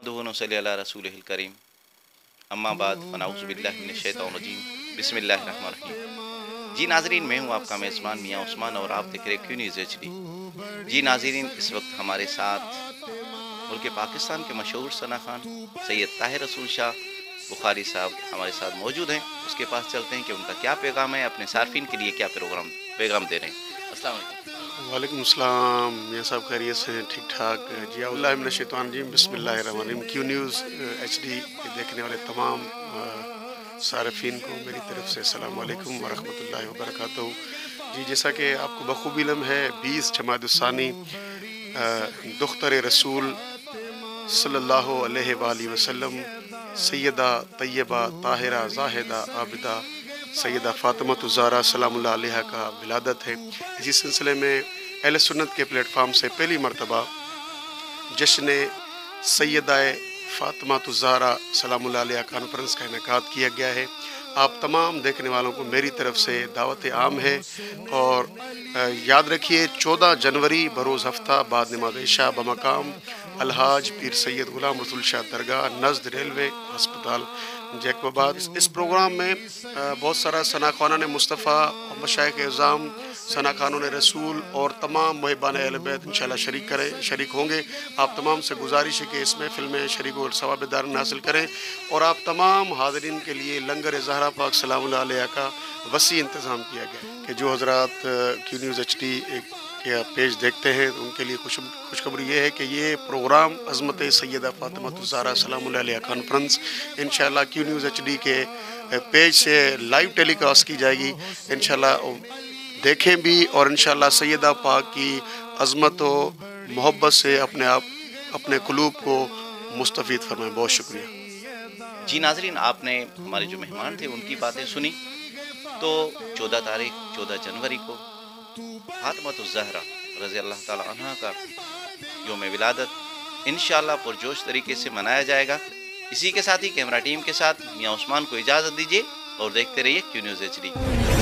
नहमदुहु अला रसूलिहिल करीम अम्मा बाद फनाउज़ु बिल्लाहि मिनश शैतानिर रजीम बिस्मिल्लाहिर्रहमानिर्रहीम। जी नाज़रीन, मैं हूँ आपका मेज़बान मियाँ उस्मान और आप देख रहे क्यू न्यूज़ HD। जी नाज़रीन, इस वक्त हमारे साथ मुल्क पाकिस्तान के मशहूर सना खान सैयद ताहिर रसूल शाह बुखारी साहब हमारे साथ मौजूद हैं। उसके पास चलते हैं कि उनका क्या पैगाम है, अपने सार्फिन के लिए क्या पैगाम दे रहे हैं। अस्सलाम वालेकुम। वालेकुम अस्सलाम। मियाँ साहब खैरियत से हैं? ठीक ठाक जी। औज़ुबिल्लाहि मिनश शैतानिर रजीम बिस्मिल्लाहिर्रहमानिर्रहीम। क्यू न्यूज़ HD के देखने वाले तमाम सारफीन को मेरी तरफ से अस्सलाम वालेकुम व रहमतुल्लाहि व बरकातहू। जी, जैसा कि आपको बखूबी इल्म है, 20 जमादुस्सानी दुख्तर रसूल सल्लल्लाहु अलैहि वसल्लम सैयदा तैयबा ताहिरा ज़ाहिदा आबिदा सैयदा फ़ातिमा ज़हरा सलामुल्लाह अलैहा का विलादत है। इसी सिलसिले में अहले सुन्नत के प्लेटफार्म से पहली मरतबा जश्न सैयदा फ़ातिमा ज़हरा सलामुल्लाह अलैहा कॉन्फ्रेंस का इनेकाद किया गया है। आप तमाम देखने वालों को मेरी तरफ से दावत आम है और याद रखिए 14 जनवरी बरोज़ हफ्ता बाद नमाज़ इशा बमकाम अलहाज पीर सैयद गुलाम रसूल शाह दरगाह नज़द रेलवे अस्पताल जैकबाबाद। इस प्रोग्राम में बहुत सारा सना ख़ानान मुस्तफ़ा और मशाइख़ एज़ाम सना ख़ानान रसूल और तमाम मुहिबान अहले बैत इंशाअल्लाह शरीक होंगे। आप तमाम से गुजारिश है कि इस महफ़िल में शरीक और सवाब दारन हासिल करें और आप तमाम हाज़रीन के लिए लंगर ज़हरा पाक सलामुल्लाह अलैहा का वसी इंतज़ाम किया गया कि जो हज़रात क्यू न्यूज़ HD के पेज देखते हैं उनके लिए खुशखबरी ये है कि ये प्रोग्राम अज़मत सैयदा फ़ातिमा ज़हरा सलामुल्लाह अलैहा कॉन्फ्रेंस इंशाअल्लाह क्यू न्यूज़ HD के पेज से लाइव टेलीकास्ट की जाएगी। इंशाअल्लाह देखें भी और इंशाअल्लाह सैयदा पाक की अज़मत व मोहब्बत से अपने क़ुलूब को मुस्तफ़ीद फरमाएं। बहुत शुक्रिया। जी नाज़रीन, आपने हमारे जो मेहमान थे उनकी बातें सुनी। तो 14 जनवरी को फ़ातिमा ज़हरा रज़ी अल्लाह ताला अन्हा का योम विलादत इंशाअल्लाह पुरजोश तरीके से मनाया जाएगा। इसी के साथ ही कैमरा टीम के साथ मियाँ उस्मान को इजाज़त दीजिए और देखते रहिए क्यू न्यूज़ HD।